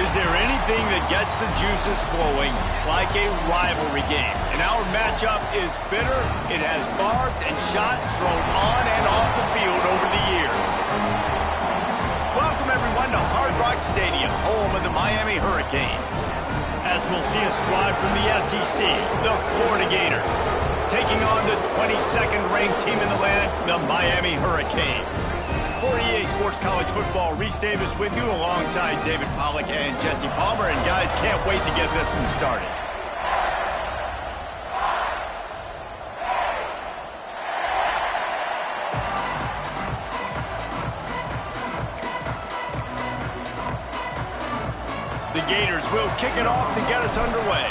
Is there anything that gets the juices flowing like a rivalry game? And our matchup is bitter. It has barbs and shots thrown on and off the field over the years. Welcome, everyone, to Hard Rock Stadium, home of the Miami Hurricanes. As we'll see a squad from the SEC, the Florida Gators, taking on the 22nd ranked team in the land, the Miami Hurricanes. For EA Sports College Football, Reese Davis with you alongside David Pollack and Jesse Palmer. And guys, can't wait to get this one started. The Gators will kick it off to get us underway.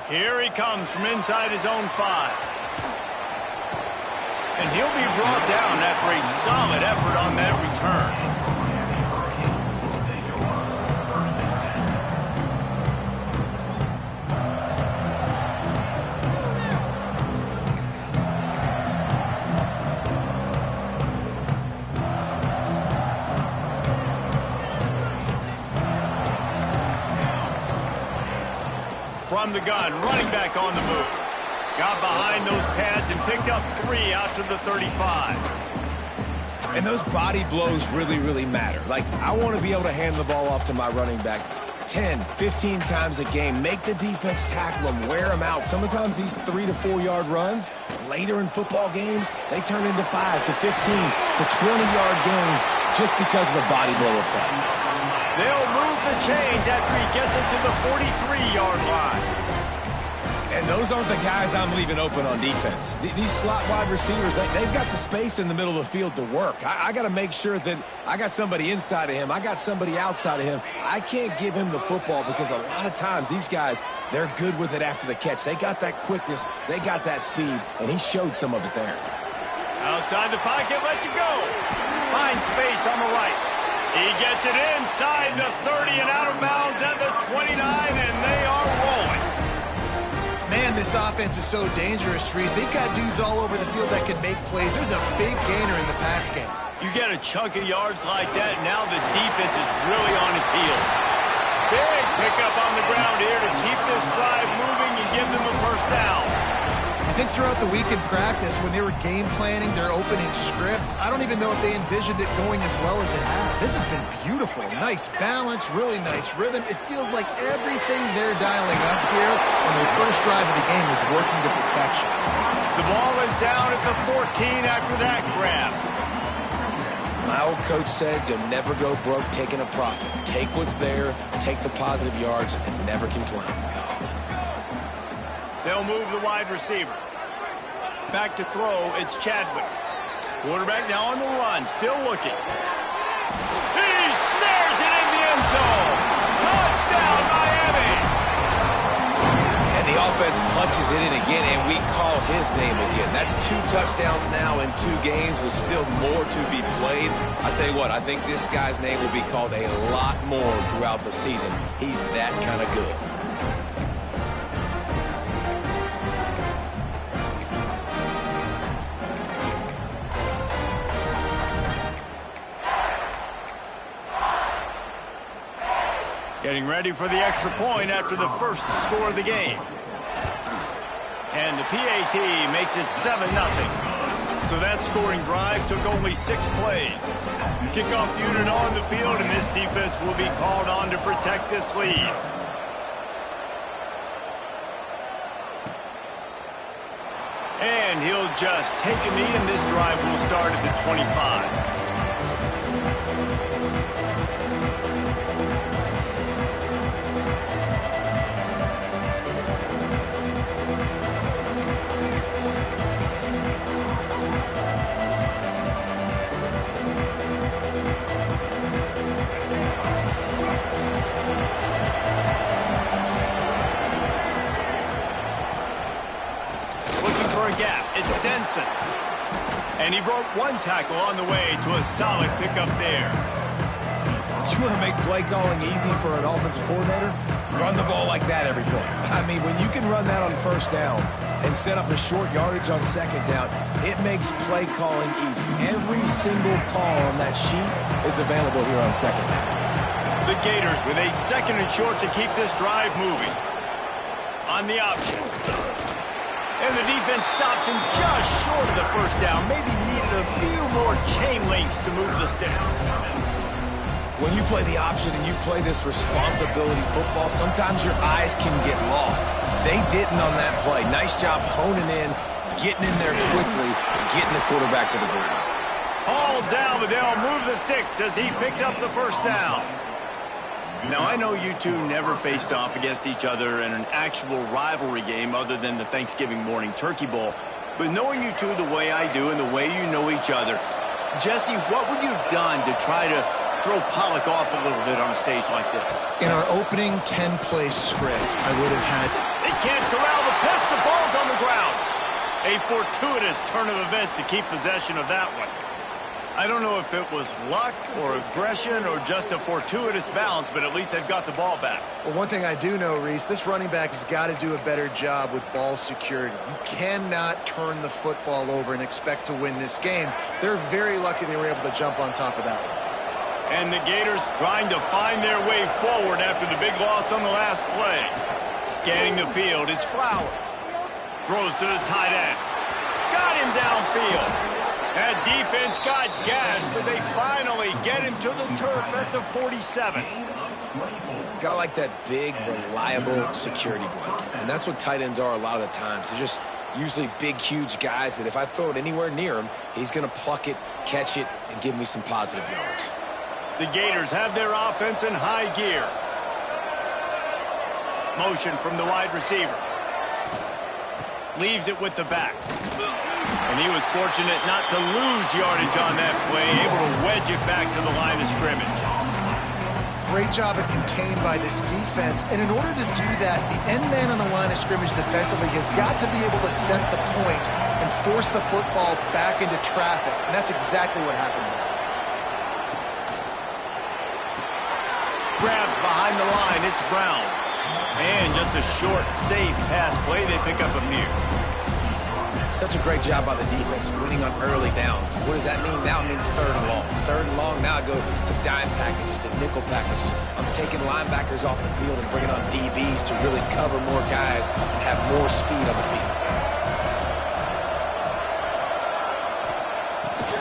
Here he comes from inside his own 5. And he'll be brought down after a solid effort on that return. From the gun, running back on the move. Got behind those pads and picked up 3 after the 35. And those body blows really matter. Like, I want to be able to hand the ball off to my running back 10, 15 times a game. Make the defense tackle them, wear them out. Sometimes these 3 to 4 yard runs, later in football games, they turn into 5 to 15 to 20-yard games just because of the body blow effect. They'll move the chains after he gets it to the 43-yard line. And those aren't the guys I'm leaving open on defense. These slot wide receivers, they've got the space in the middle of the field to work. I got to make sure that I got somebody inside of him. I got somebody outside of him. I can't give him the football because a lot of times these guys, they're good with it after the catch. They got that quickness. They got that speed, and he showed some of it there. Outside the pocket, lets it go. Finds space on the right. He gets it inside the 30 and out of bounds at the 29, and they are rolling. Man, this offense is so dangerous, Reese. They've got dudes all over the field that can make plays. There's a big gainer in the pass game. You get a chunk of yards like that, now the defense is really on its heels. Big pickup on the ground here to keep this drive moving and give them a first down. I think throughout the week in practice, when they were game planning their opening script, I don't even know if they envisioned it going as well as it has. This has been beautiful. Nice balance, really nice rhythm. It feels like everything they're dialing up here on their first drive of the game is working to perfection. The ball is down at the 14 after that grab. My old coach said you'll never go broke taking a profit. Take what's there, take the positive yards, and never complain. They'll move the wide receiver. Back to throw, it's Chadwick. Quarterback now on the run, still looking. He snares it in the end zone. Touchdown, Miami! And the offense punches it in again, and we call his name again. That's 2 touchdowns now in 2 games with still more to be played. I tell you what, I think this guy's name will be called a lot more throughout the season. He's that kind of good. Getting ready for the extra point after the first score of the game. And the PAT makes it 7-0. So that scoring drive took only 6 plays. Kickoff unit on the field, and this defense will be called on to protect this lead. And he'll just take a knee, and this drive will start at the 25. And he broke 1 tackle on the way to a solid pickup there. You want to make play calling easy for an offensive coordinator? Run the ball like that every play. I mean, when you can run that on first down and set up a short yardage on second down, it makes play calling easy. Every single call on that sheet is available here on second down. The Gators with a 2nd and short to keep this drive moving. On the option. And the defense stops him just short of the first down. Maybe needed a few more chain links to move the sticks. When you play the option and you play this responsibility football, sometimes your eyes can get lost. They didn't on that play. Nice job honing in, getting in there quickly, getting the quarterback to the ground. Hauled down, but they'll move the sticks as he picks up the first down. Now, I know you two never faced off against each other in an actual rivalry game other than the Thanksgiving morning Turkey Bowl. But knowing you two the way I do and the way you know each other, Jesse, what would you have done to try to throw Pollock off a little bit on a stage like this? In our opening 10-play script, I would have had... They can't corral the pitch. The ball's on the ground. A fortuitous turn of events to keep possession of that one. I don't know if it was luck or aggression or just a fortuitous balance, but at least they've got the ball back. Well, one thing I do know, Reese, this running back has got to do a better job with ball security. You cannot turn the football over and expect to win this game. They're very lucky they were able to jump on top of that one. And the Gators trying to find their way forward after the big loss on the last play. Scanning the field, it's Flowers. Throws to the tight end. Got him downfield. That defense got gashed, but they finally get him to the turf at the 47. Gotta like that big, reliable security blanket. And that's what tight ends are a lot of the times. They're just usually big, huge guys that if I throw it anywhere near him, he's going to pluck it, catch it, and give me some positive yards. The Gators have their offense in high gear. Motion from the wide receiver. Leaves it with the back. And he was fortunate not to lose yardage on that play, able to wedge it back to the line of scrimmage. Great job at contained by this defense. And in order to do that, the end man on the line of scrimmage defensively has got to be able to set the point and force the football back into traffic. And that's exactly what happened there. Grabbed behind the line, it's Brown. And just a short, safe pass play, they pick up a few. Such a great job by the defense winning on early downs. What does that mean? Now it means 3rd and long. 3rd and long, now I go to dime packages, to nickel packages. I'm taking linebackers off the field and bringing on DBs to really cover more guys and have more speed on the field.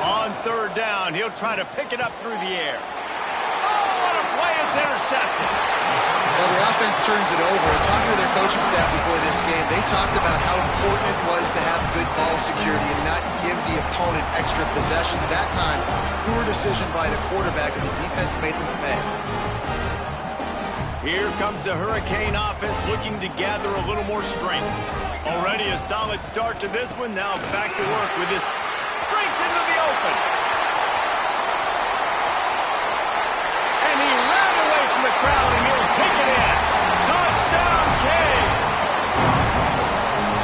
On 3rd down, he'll try to pick it up through the air. Oh, what a play! It's intercepted. Well, the offense turns it over. Talking to their coaching staff before this game, they talked about how important it was to have good ball security and not give the opponent extra possessions. That time, poor decision by the quarterback, and the defense made them pay. Here comes the Hurricane offense looking to gather a little more strength. Already a solid start to this one. Now back to work with this. Breaks into the open. And he ran away from the crowd, and he'll take it in. Touchdown, Canes!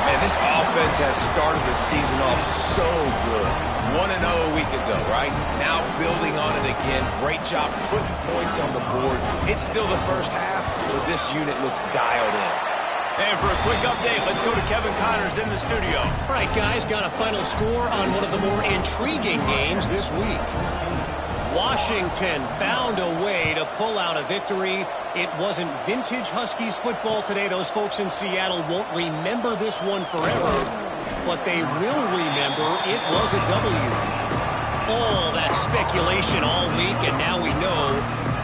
Man, this offense has started the season off so good. 1-0 a week ago, right? Now building on it again. Great job putting points on the board. It's still the first half, but this unit looks dialed in. And for a quick update, let's go to Kevin Connors in the studio. All right, guys, got a final score on one of the more intriguing games this week. Washington found a way to pull out a victory. It wasn't vintage Huskies football today. Those folks in Seattle won't remember this one forever, but they will remember it was a W. All that speculation all week, and now we know.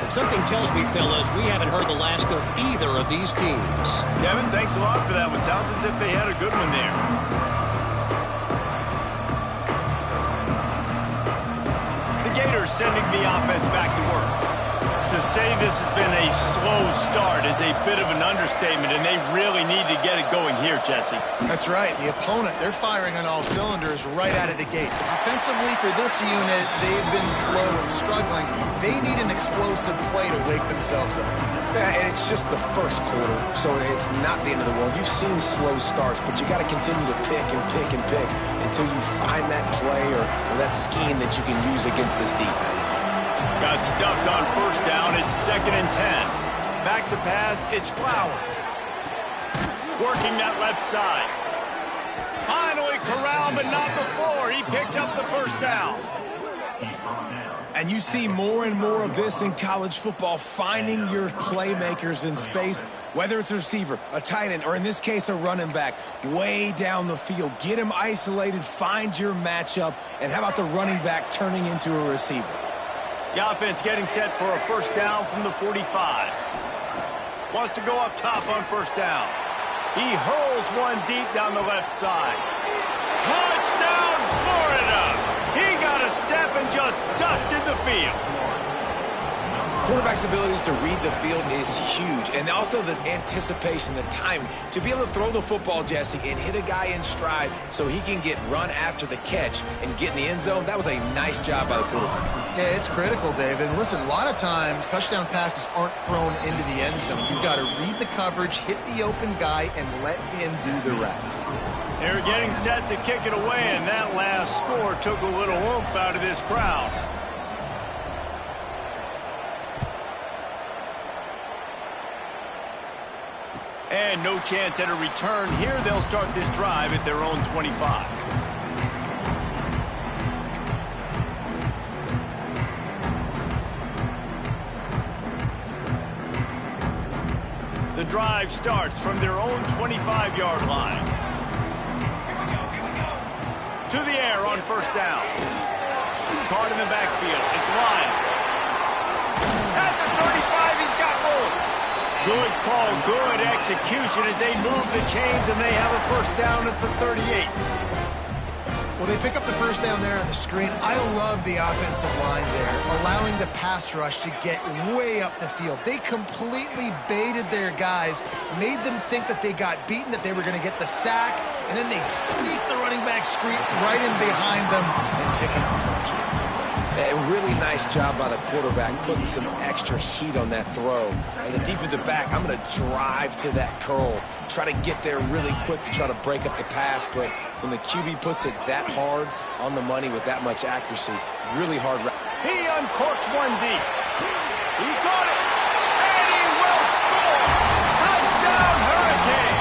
But something tells me, fellas, we haven't heard the last of either of these teams. Kevin, thanks a lot for that one. Sounds as if they had a good one there. The Gators sending the offense back to work. To say this has been a slow start is a bit of an understatement, and they really need to get it going here, Jesse. That's right. The opponent, they're firing on all cylinders right out of the gate. Offensively, for this unit, they've been slow and struggling. They need an explosive play to wake themselves up. Yeah, and it's just the first quarter, so it's not the end of the world. You've seen slow starts, but you got to continue to pick and pick and pick until you find that play or that scheme that you can use against this defense. Got stuffed on 1st down. It's 2nd and 10. Back to pass, it's Flowers. Working that left side. Finally corralled, but not before. He picked up the first down. And you see more and more of this in college football, finding your playmakers in space, whether it's a receiver, a tight end, or in this case, a running back, way down the field. Get him isolated, find your matchup, and how about the running back turning into a receiver? The offense getting set for a first down from the 45. Wants to go up top on first down. He hurls one deep down the left side. Touchdown, Florida! He got a step and just dusted the field. Quarterback's abilities to read the field is huge, and also the anticipation, the timing. To be able to throw the football, Jesse, and hit a guy in stride so he can get run after the catch and get in the end zone, that was a nice job by the quarterback. Yeah, it's critical, David. And listen, a lot of times touchdown passes aren't thrown into the end zone. You've got to read the coverage, hit the open guy, and let him do the rest. They're getting set to kick it away, and that last score took a little oomph out of this crowd. And no chance at a return here. They'll start this drive at their own 25. The drive starts from their own 25-yard line. To the air on first down. Caught in the backfield. It's Lyons. At the 35, he's got room. Good call, good execution as they move the chains, and they have a first down at the 38. Well, they pick up the first down there on the screen. I love the offensive line there, allowing the pass rush to get way up the field. They completely baited their guys, made them think that they got beaten, that they were going to get the sack, and then they sneak the running back screen right in behind them and pick up the first down. A really nice job by the quarterback, putting some extra heat on that throw. As a defensive back, I'm going to drive to that curl, try to get there really quick to try to break up the pass, but when the QB puts it that hard on the money with that much accuracy, really hard. He uncorks one deep. He got it, and he will score. Touchdown, Hurricane.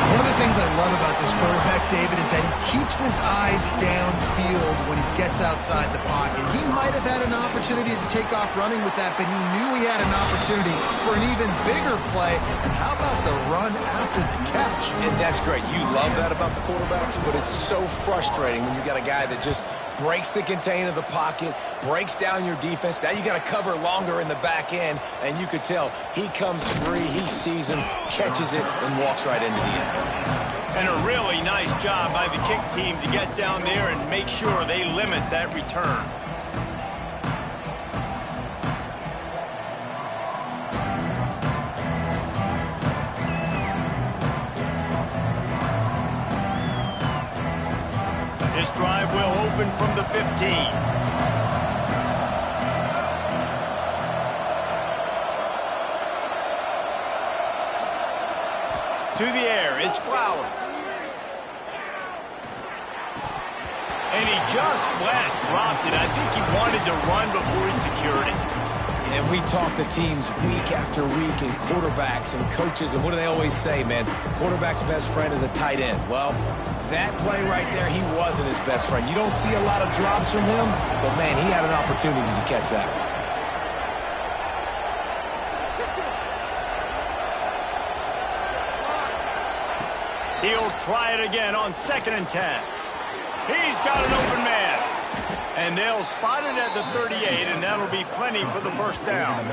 One of the things I love about this quarterback, David, is that he keeps his eyes downfield when he gets outside the pocket. He might have had an opportunity to take off running with that, but he knew he had an opportunity for an even bigger play. And how about the run after the catch? And that's great. You love that about the quarterbacks, but it's so frustrating when you got a guy that just breaks the contain of the pocket, breaks down your defense. Now you got to cover longer in the back end, and you could tell he comes free, he sees him, catches it, and walks right into the end zone. And a really nice job by the kick team to get down there and make sure they limit that return. This drive will open from the 15. To the air, it's Flowers. And he just flat dropped it. I think he wanted to run before he secured it. And we talk to teams week after week and quarterbacks and coaches, and what do they always say, man? Quarterback's best friend is a tight end. Well, that play right there, he wasn't his best friend. You don't see a lot of drops from him, but, man, he had an opportunity to catch that one. He'll try it again on 2nd and 10. He's got an open man. And they'll spot it at the 38, and that'll be plenty for the first down.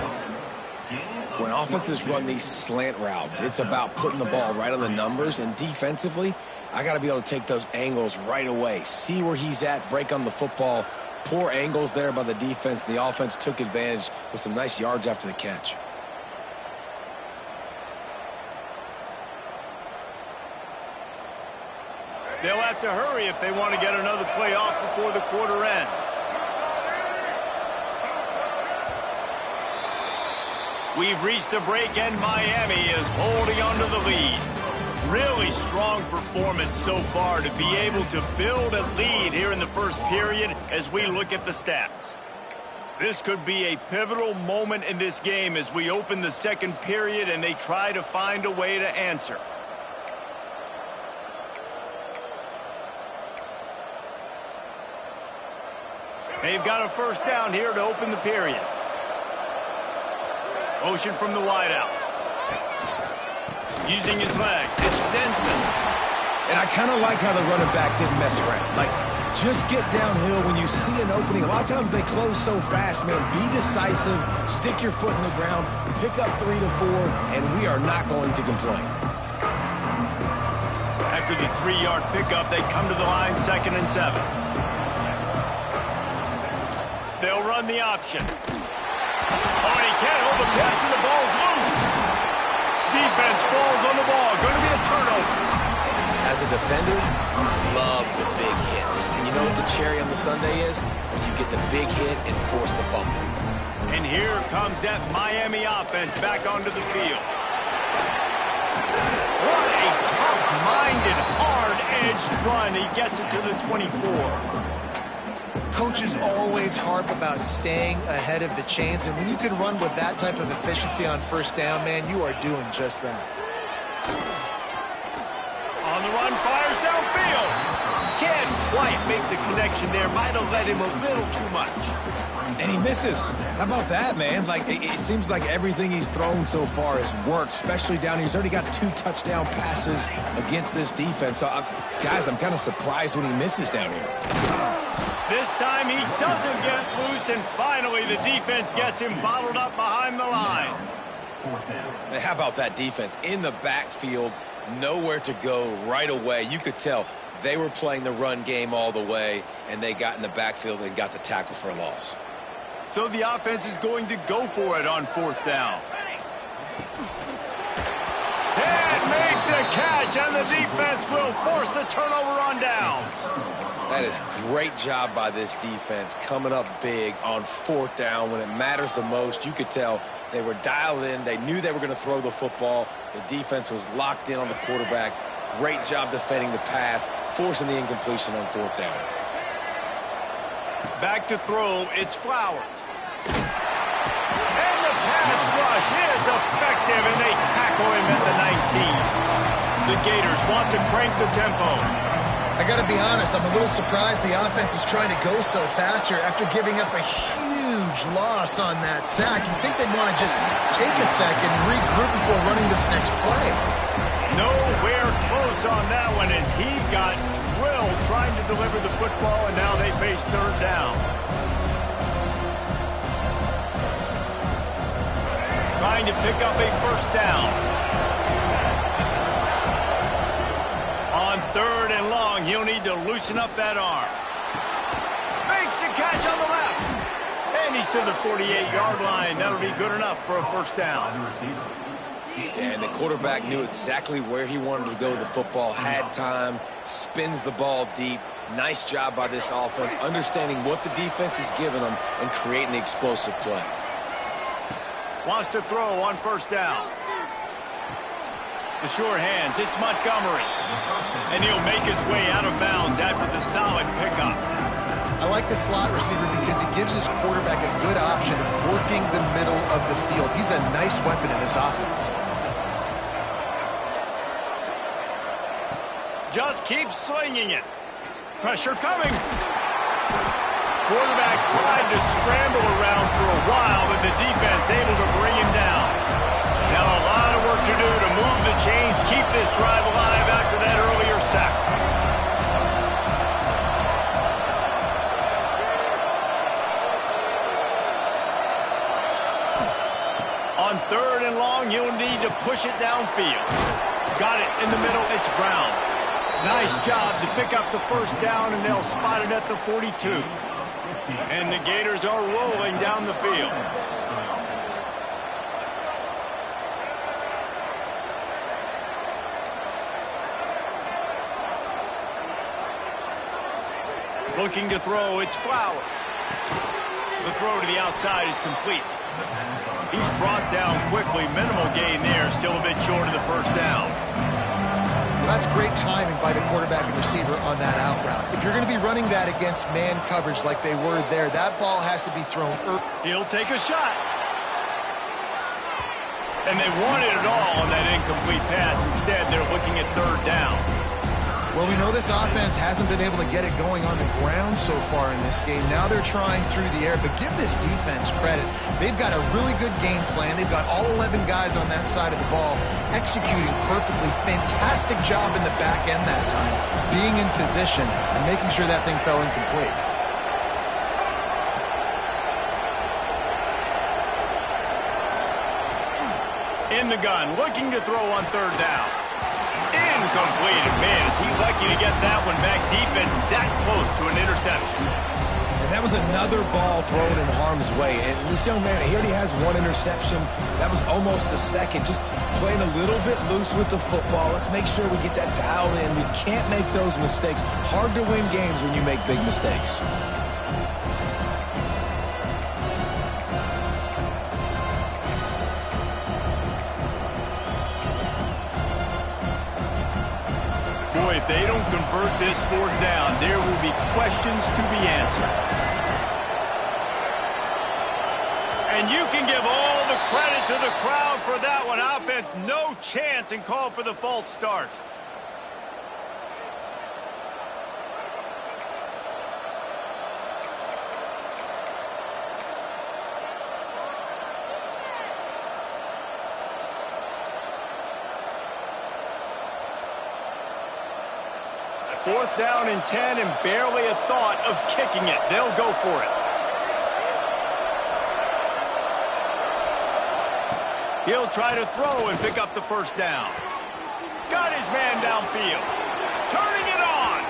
When offenses run these slant routes, it's about putting the ball right on the numbers, and defensively, I got to be able to take those angles right away, see where he's at, break on the football. Poor angles there by the defense. The offense took advantage with some nice yards after the catch. They'll have to hurry if they want to get another play off before the quarter ends. We've reached a break, and Miami is holding on to the lead. Really strong performance so far to be able to build a lead here in the first period as we look at the stats. This could be a pivotal moment in this game as we open the second period and they try to find a way to answer. They've got a first down here to open the period. Motion from the wideout. Using his legs, it's Denson. And I kind of like how the running back didn't mess around. Like, just get downhill when you see an opening. A lot of times they close so fast, man. Be decisive, stick your foot in the ground, pick up 3 to 4, and we are not going to complain. After the 3-yard pickup, they come to the line 2nd and 7. They'll run the option. Oh, he can't hold the pitch, and the ball's loose. Defense falls on the ball. Going to be a turnover. As a defender, you love the big hits. And you know what the cherry on the sundae is? When you get the big hit and force the fumble. And here comes that Miami offense back onto the field. What a tough-minded, hard-edged run. He gets it to the 24. Coaches always harp about staying ahead of the chains, and when you can run with that type of efficiency on first down, man, you are doing just that. On the run, fires downfield. Can't quite make the connection there. Might have let him a little too much. And he misses. How about that, man? Like, it seems like everything he's thrown so far has worked, especially down here. He's already got 2 touchdown passes against this defense. So, guys, I'm kind of surprised when he misses down here. This time he doesn't get loose, and finally the defense gets him bottled up behind the line. And how about that defense? In the backfield, nowhere to go right away. You could tell they were playing the run game all the way, and they got in the backfield and got the tackle for a loss. So the offense is going to go for it on 4th down. And make the catch, and the defense will force the turnover on downs. That is great job by this defense, coming up big on 4th down when it matters the most. You could tell they were dialed in. They knew they were going to throw the football. The defense was locked in on the quarterback. Great job defending the pass, forcing the incompletion on 4th down. Back to throw, it's Flowers. And the pass rush is effective, and they tackle him at the 19. The Gators want to crank the tempo. I got to be honest, I'm a little surprised the offense is trying to go so fast here after giving up a huge loss on that sack. You'd think they'd want to just take a second and regroup before running this next play. Nowhere close on that one as he got drilled trying to deliver the football, and now they face 3rd down. Trying to pick up a first down. On 3rd and long, he'll need to loosen up that arm. Makes the catch on the left. And he's to the 48-yard line. That'll be good enough for a first down. And the quarterback knew exactly where he wanted to go with the football, had time, spins the ball deep. Nice job by this offense, understanding what the defense is giving them and creating the explosive play. Wants to throw on first down. The sure hands, it's Montgomery. And he'll make his way out of bounds after the solid pickup. I like the slot receiver because he gives his quarterback a good option of working the middle of the field. He's a nice weapon in this offense. Just keep slinging it. Pressure coming. Quarterback tried to scramble around for a while, but the defense able to bring him down. Now a lot of work to do to move the chains, keep this drive alive after that earlier sack. On 3rd and long, you'll need to push it downfield. Got it in the middle, it's Brown. Nice job to pick up the first down, and they'll spot it at the 42. And the Gators are rolling down the field. Looking to throw, it's Flowers. The throw to the outside is complete. He's brought down quickly. Minimal gain there, still a bit short of the first down. That's great timing by the quarterback and receiver on that out route. If you're going to be running that against man coverage like they were there, that ball has to be thrown early. He'll take a shot. And they wanted it all on that incomplete pass. Instead, they're looking at third down. Well, we know this offense hasn't been able to get it going on the ground so far in this game. Now they're trying through the air, but give this defense credit. They've got a really good game plan. They've got all 11 guys on that side of the ball executing perfectly. Fantastic job in the back end that time, being in position and making sure that thing fell incomplete. In the gun, looking to throw on third down. Incomplete. And man, is he lucky to get that one back. Defense that close to an interception. And that was another ball thrown in harm's way. And this young man, he already has one interception. That was almost a second. Just playing a little bit loose with the football. Let's make sure we get that dialed in. We can't make those mistakes. Hard to win games when you make big mistakes. If they don't convert this fourth down, there will be questions to be answered. And you can give all the credit to the crowd for that one. Offense, no chance, and call for the false start. Fourth down and 10 and barely a thought of kicking it. They'll go for it. He'll try to throw and pick up the first down. Got his man downfield. Turning it on.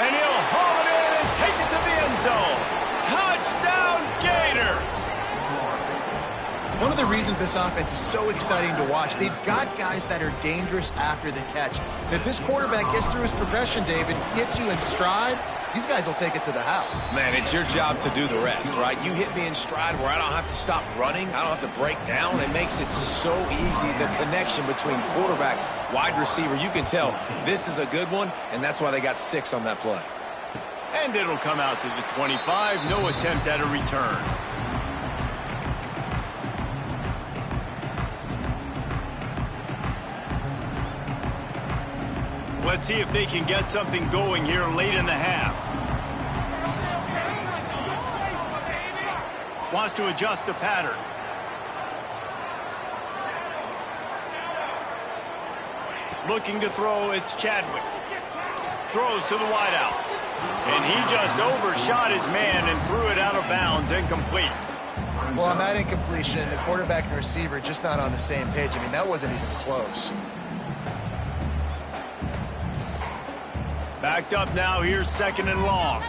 And he'll haul it in and take it to the end zone. Touchdown, Gators! One of the reasons this offense is so exciting to watch, they've got guys that are dangerous after the catch. And if this quarterback gets through his progression, David, hits you in stride, these guys will take it to the house. Man, it's your job to do the rest, right? You hit me in stride where I don't have to stop running. I don't have to break down. It makes it so easy, the connection between quarterback, wide receiver. You can tell this is a good one, and that's why they got 6 on that play. And it'll come out to the 25. No attempt at a return. Let's see if they can get something going here late in the half. Wants to adjust the pattern. Looking to throw, it's Chadwick. Throws to the wideout. And he just overshot his man and threw it out of bounds, incomplete. Well, on that incompletion, the quarterback and receiver just not on the same page. I mean, that wasn't even close. Backed up now, here's second and long.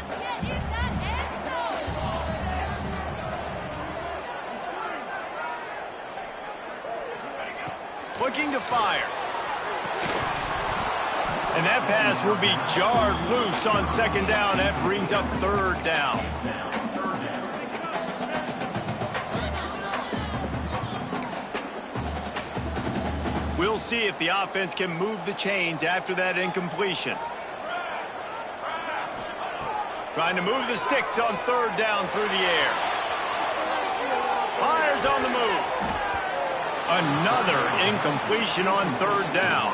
Looking to fire. And that pass will be jarred loose on second down. That brings up third down. We'll see if the offense can move the chains after that incompletion. Trying to move the sticks on third down through the air. Fires on the move. Another incompletion on third down.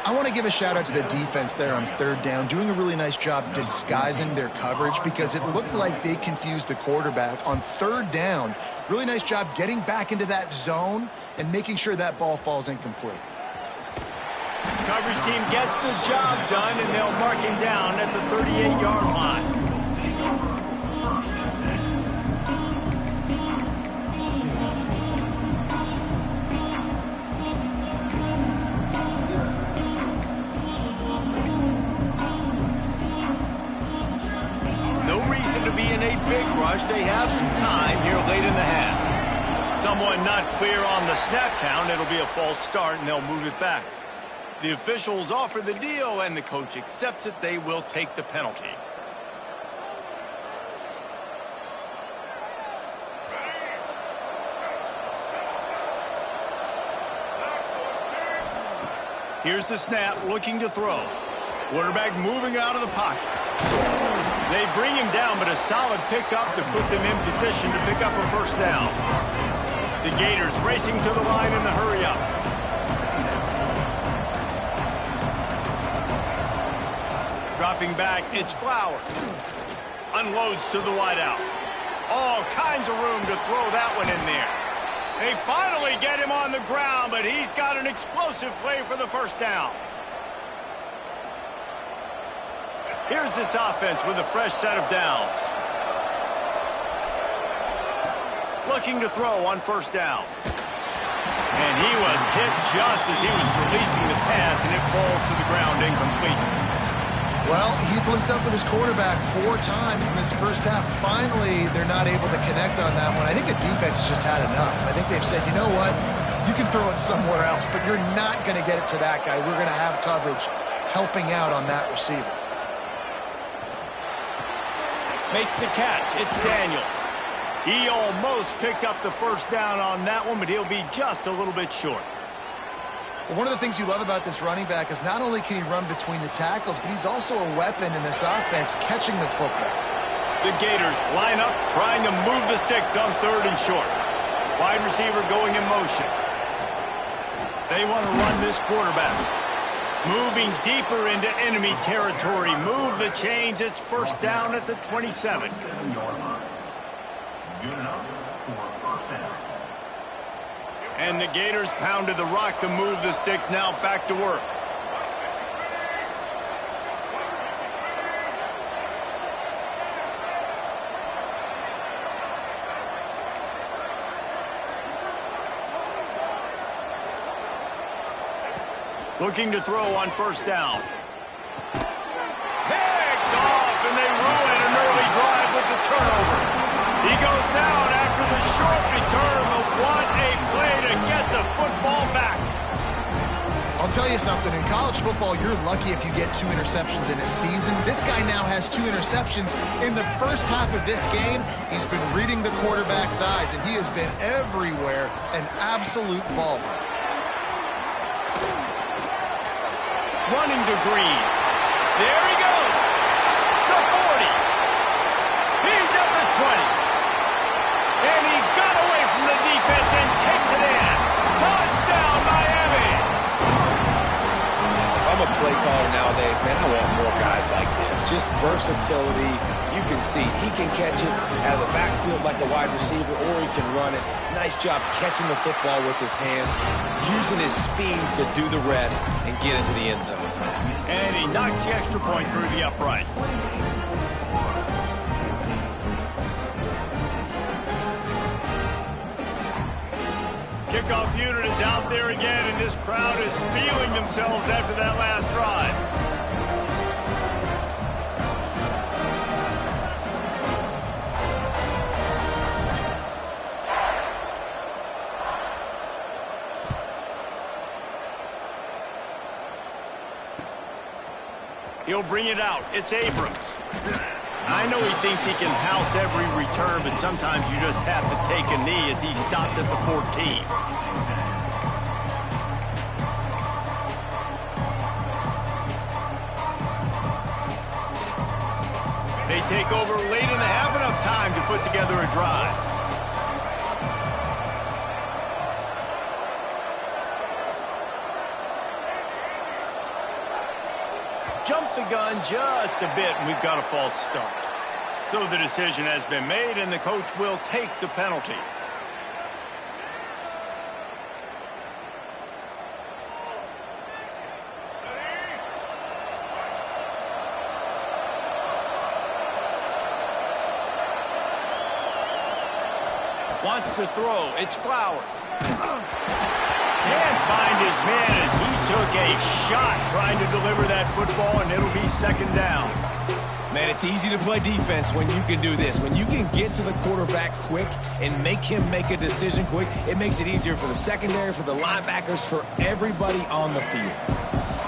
I want to give a shout out to the defense there on third down, doing a really nice job disguising their coverage because it looked like they confused the quarterback on third down. Really nice job getting back into that zone and making sure that ball falls incomplete. Coverage team gets the job done, and they'll mark him down at the 38-yard line. No reason to be in a big rush. They have some time here late in the half. Someone not clear on the snap count. It'll be a false start, and they'll move it back. The officials offer the deal, and the coach accepts it. They will take the penalty. Here's the snap, looking to throw. Quarterback moving out of the pocket. They bring him down, but a solid pickup to put them in position to pick up a first down. The Gators racing to the line in the hurry-up. Dropping back, it's Flowers. Unloads to the wideout. All kinds of room to throw that one in there. They finally get him on the ground, but he's got an explosive play for the first down. Here's this offense with a fresh set of downs. Looking to throw on first down. And he was hit just as he was releasing the pass, and it falls to the ground incomplete. Well, he's linked up with his quarterback 4 times in this first half. Finally, they're not able to connect on that one. I think the defense just had enough. I think they've said, you know what? You can throw it somewhere else, but you're not going to get it to that guy. We're going to have coverage helping out on that receiver. Makes the catch. It's Daniels. He almost picked up the first down on that one, but he'll be just a little bit short. Well, one of the things you love about this running back is not only can he run between the tackles, but he's also a weapon in this offense catching the football. The Gators line up, trying to move the sticks on 3rd and short. Wide receiver going in motion. They want to run this quarterback. Moving deeper into enemy territory. Move the chains. It's first down at the 27. And the Gators pounded the rock to move the sticks. Now back to work. Looking to throw on first down. Picked off, and they ruin an early drive with the turnover. He goes down after the short return, but what a play to get the football back. I'll tell you something. In college football, you're lucky if you get 2 interceptions in a season. This guy now has 2 interceptions. In the first half of this game, he's been reading the quarterback's eyes, and he has been everywhere, an absolute ball hawk. Running to Green. There he goes. The 40. He's at the 20. And he got away from the defense and takes it in. Touchdown, Miami. If I'm a play caller nowadays, man, I want more guys like this. Just versatility. You can see he can catch it out of the backfield like a wide receiver, or he can run it. Nice job catching the football with his hands, using his speed to do the rest and get into the end zone. And he knocks the extra point through the uprights. Kickoff unit is out there again, and this crowd is feeling themselves after that last drive. He'll bring it out. It's Abrams. I know he thinks he can house every return, but sometimes you just have to take a knee as he stopped at the 14. They take over late and have enough time to put together a drive. Jumped the gun just a bit, and we've got a false start. So the decision has been made, and the coach will take the penalty. Wants to throw. It's Flowers. Can't find his man as he took a shot trying to deliver that football, and it'll be second down. Man, it's easy to play defense when you can do this. When you can get to the quarterback quick and make him make a decision quick, it makes it easier for the secondary, for the linebackers, for everybody on the field.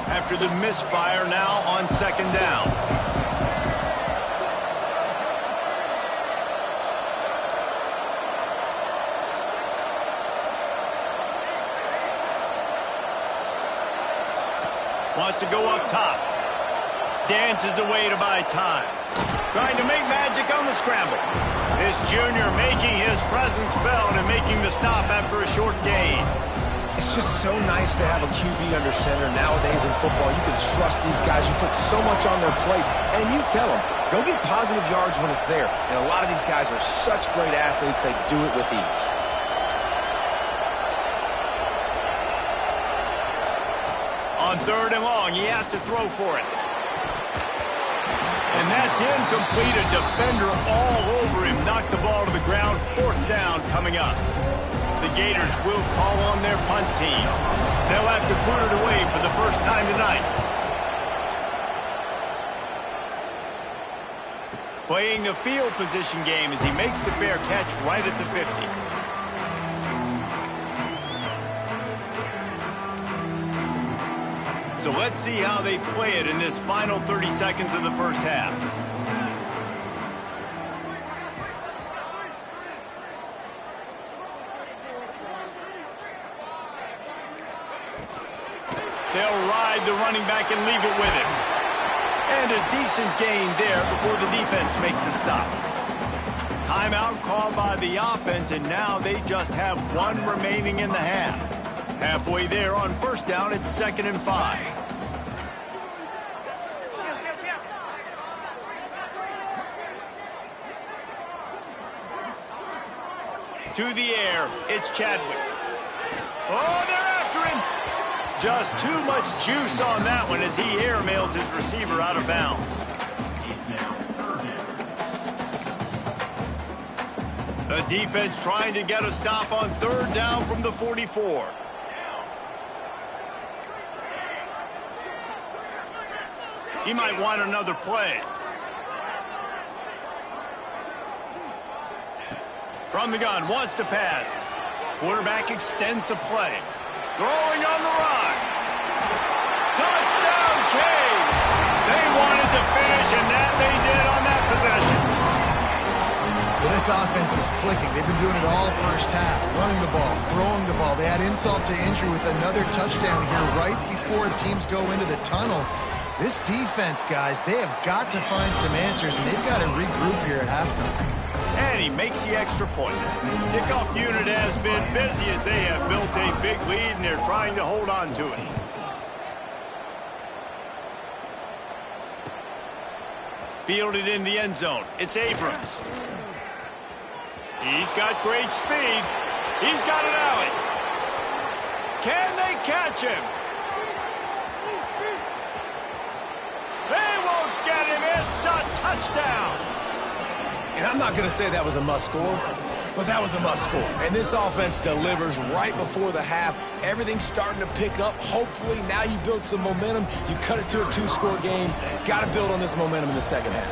After the misfire, now on second down. Wants to go up top. Dances away to buy time. Trying to make magic on the scramble. This junior making his presence felt and making the stop after a short gain. It's just so nice to have a QB under center. Nowadays in football, you can trust these guys. You put so much on their plate, and you tell them, go get positive yards when it's there. And a lot of these guys are such great athletes, they do it with ease. On 3rd and long, he has to throw for it. And that's incomplete. A defender all over him. Knocked the ball to the ground. 4th down coming up. The Gators will call on their punt team. They'll have to put it away for the first time tonight. Playing the field position game as he makes the fair catch right at the 50. So let's see how they play it in this final 30 seconds of the first half. They'll ride the running back and leave it with him. And a decent gain there before the defense makes the stop. Timeout called by the offense, and now they just have 1 remaining in the half. Halfway there on 1st down, it's 2nd and 5. To the air, it's Chadwick. Oh, they're after him. Just too much juice on that one as he airmails his receiver out of bounds. The defense trying to get a stop on 3rd down from the 44. He might want another play. From the gun, wants to pass. Quarterback extends the play. Throwing on the run. Touchdown, Canes! They wanted to finish, and that they did on that possession. Well, this offense is clicking. They've been doing it all first half. Running the ball, throwing the ball. They add insult to injury with another touchdown here right before teams go into the tunnel. This defense, guys, they have got to find some answers, and they've got to regroup here at halftime. And he makes the extra point. Kickoff unit has been busy as they have built a big lead, and they're trying to hold on to it. Fielded in the end zone. It's Abrams. He's got great speed. He's got an alley. Can they catch him? They won't get him. It's a touchdown. And I'm not going to say that was a must score, but that was a must score. And this offense delivers right before the half. Everything's starting to pick up. Hopefully, now you build some momentum. You cut it to a 2-score game. Got to build on this momentum in the second half.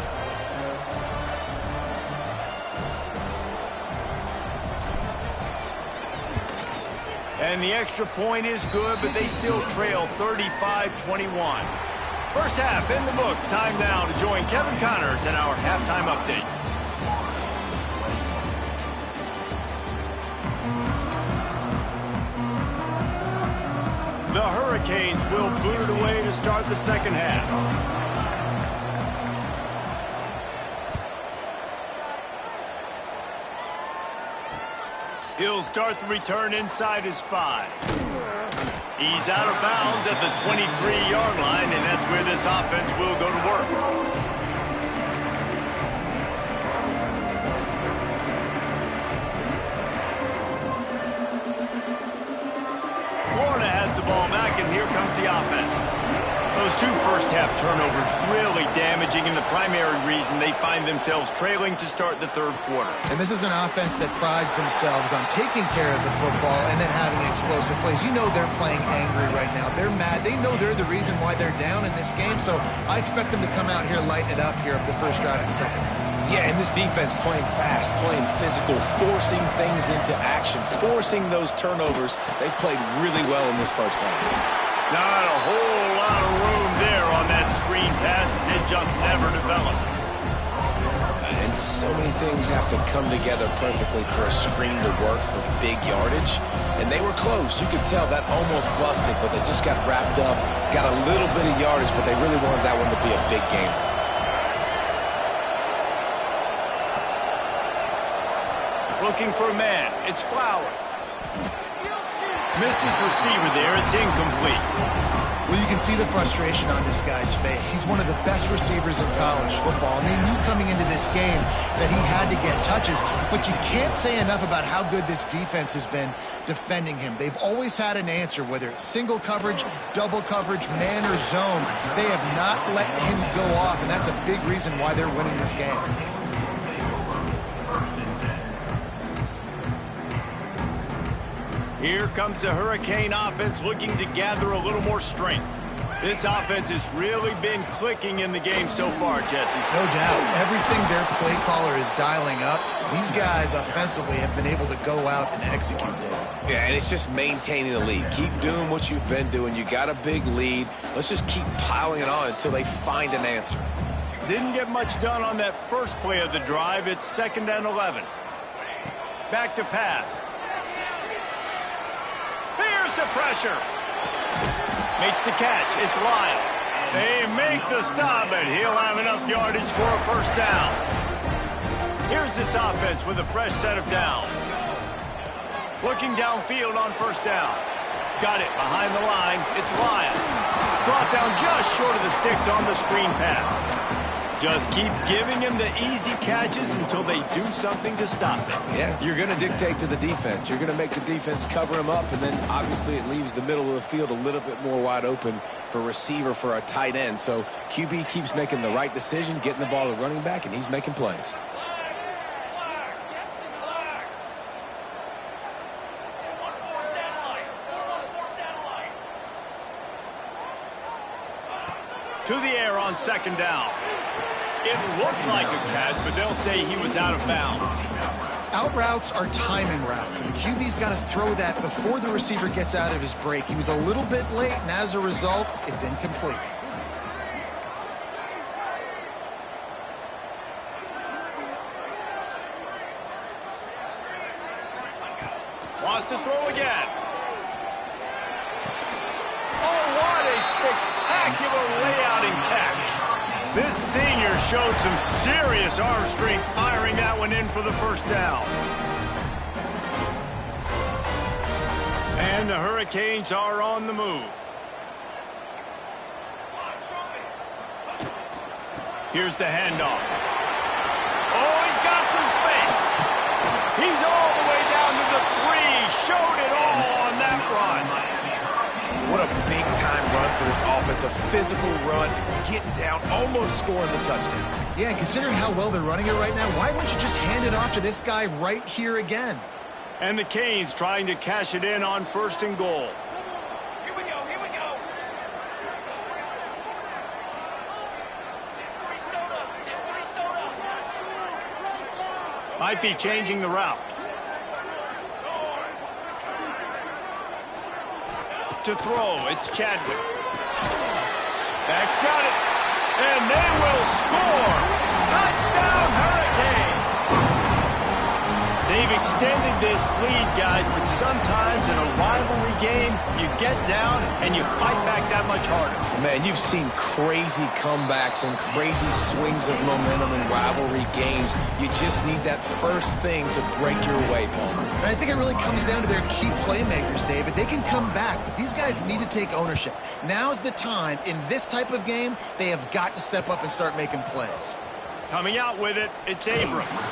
And the extra point is good, but they still trail 35-21. First half in the books. Time now to join Kevin Connors in our halftime update. The Hurricanes will boot it away to start the second half. He'll start the return inside his 5. He's out of bounds at the 23-yard line, and that's where this offense will go to work. Florida has the ball back, and here comes the offense. Those 2 first-half turnovers really damaging, and the primary reason they find themselves trailing to start the 3rd quarter. And this is an offense that prides themselves on taking care of the football and then having explosive plays. You know they're playing angry right now. They're mad. They know they're the reason why they're down in this game, so I expect them to come out here, lighten it up here of the first drive of the second half. Yeah, and this defense playing fast, playing physical, forcing things into action, forcing those turnovers. They played really well in this first half. Not a whole lot of room there on that screen pass as it just never developed. And and so many things have to come together perfectly for a screen to work for big yardage. And they were close. You could tell that almost busted, but they just got wrapped up, got a little bit of yardage, but they really wanted that one to be a big game. Looking for a man. It's Flowers. Missed his receiver there. It's incomplete. Well, you can see the frustration on this guy's face. He's one of the best receivers in college football, and they knew coming into this game that he had to get touches, but you can't say enough about how good this defense has been defending him. They've always had an answer, whether it's single coverage, double coverage, man or zone. They have not let him go off, and that's a big reason why they're winning this game. Here comes the Hurricane offense looking to gather a little more strength. This offense has really been clicking in the game so far, Jesse. No doubt. Everything their play caller is dialing up, these guys offensively have been able to go out and execute it. Yeah, and it's just maintaining the lead. Keep doing what you've been doing. You got a big lead. Let's just keep piling it on until they find an answer. Didn't get much done on that first play of the drive. It's 2nd and 11. Back to pass. Here's the pressure. Makes the catch. It's Lyle. They make the stop, but he'll have enough yardage for a first down. Here's this offense with a fresh set of downs. Looking downfield on first down. Got it behind the line. It's Lyle. Brought down just short of the sticks on the screen pass. Just keep giving him the easy catches until they do something to stop it. Yeah, you're going to dictate to the defense. You're going to make the defense cover him up, and then obviously it leaves the middle of the field a little bit more wide open for receiver, for a tight end. So QB keeps making the right decision, getting the ball to running back, and he's making plays. To the air on 2nd down. It looked like a catch, but they'll say he was out of bounds. Out routes are timing routes, and the QB's got to throw that before the receiver gets out of his break. He was a little bit late, and as a result, it's incomplete. Wants to throw again. Oh, what a spectacular layout and catch. This senior showed some serious arm strength firing that one in for the first down. And the Hurricanes are on the move. Here's the handoff. Oh, he's got some space. He's all the way down to the 3. Showed it all on that run. What a big-time run for this offense. A physical run, getting down, almost scoring the touchdown. Yeah, and considering how well they're running it right now, why wouldn't you just hand it off to this guy right here again? And the Canes trying to cash it in on 1st and goal. Here we go, here we go. Might be changing the route. To throw, it's Chadwick. Back's got it. And they will score. Touchdown, Hurricane. They've extended this lead, guys, but sometimes in a rivalry game, you get down and you fight back that much harder. Man, you've seen crazy comebacks and crazy swings of momentum in rivalry games. You just need that first thing to break your way, Paul. And I think it really comes down to their key playmakers, David. They can come back, but these guys need to take ownership. Now's the time. In this type of game, they have got to step up and start making plays. Coming out with it, it's Abrams.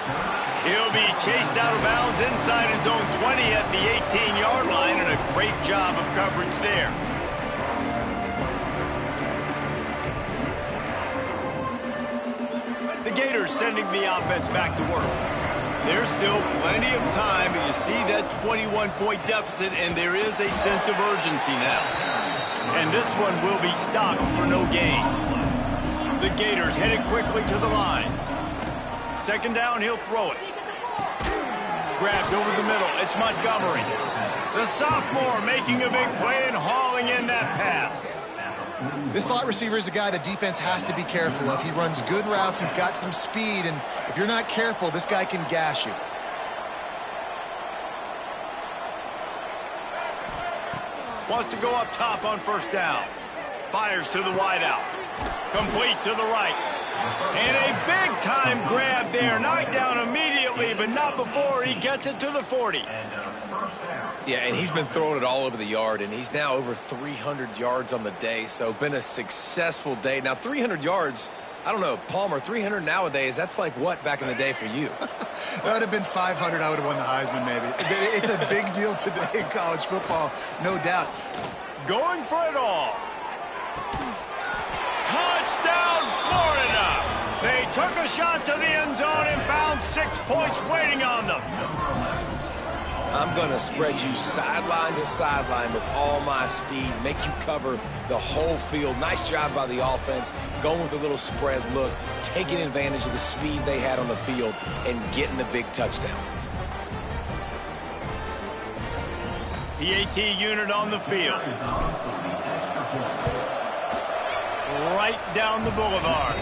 He'll be chased out of bounds inside his own 20 at the 18-yard line, and a great job of coverage there. The Gators sending the offense back to work. There's still plenty of time, but you see that 21-point deficit, and there is a sense of urgency now. And this one will be stopped for no gain. The Gators headed quickly to the line. 2nd down, he'll throw it. Grabbed over the middle, it's Montgomery. The sophomore making a big play and hauling in that pass. This slot receiver is a guy the defense has to be careful of. He runs good routes. He's got some speed, and if you're not careful, this guy can gash you. Wants to go up top on first down. Fires to the wideout. Complete to the right. And a big-time grab there. Knocked down immediately, but not before he gets it to the 40. Yeah, and he's been throwing it all over the yard, and he's now over 300 yards on the day, so been a successful day. Now, 300 yards, I don't know, Palmer, 300 nowadays, that's like what back in the day for you? That would have been 500. I would have won the Heisman, maybe. It's a big deal today in college football, no doubt. Going for it all. Touchdown, Florida! They took a shot to the end zone and found 6 points waiting on them. I'm going to spread you sideline to sideline with all my speed, make you cover the whole field. Nice job by the offense, going with a little spread look, taking advantage of the speed they had on the field, and getting the big touchdown. PAT unit on the field. Right down the boulevard.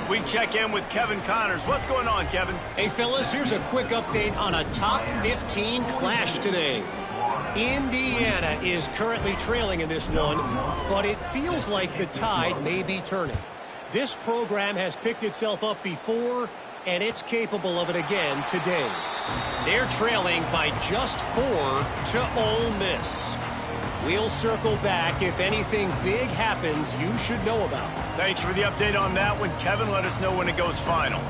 We check in with Kevin Connors. What's going on, Kevin? Hey, fellas, here's a quick update on a top 15 clash today. Indiana is currently trailing in this one, but it feels like the tide may be turning. This program has picked itself up before, and it's capable of it again today. They're trailing by just 4 to Ole Miss. We'll circle back if anything big happens you should know about. Thanks for the update on that one, Kevin. Let us know when it goes final.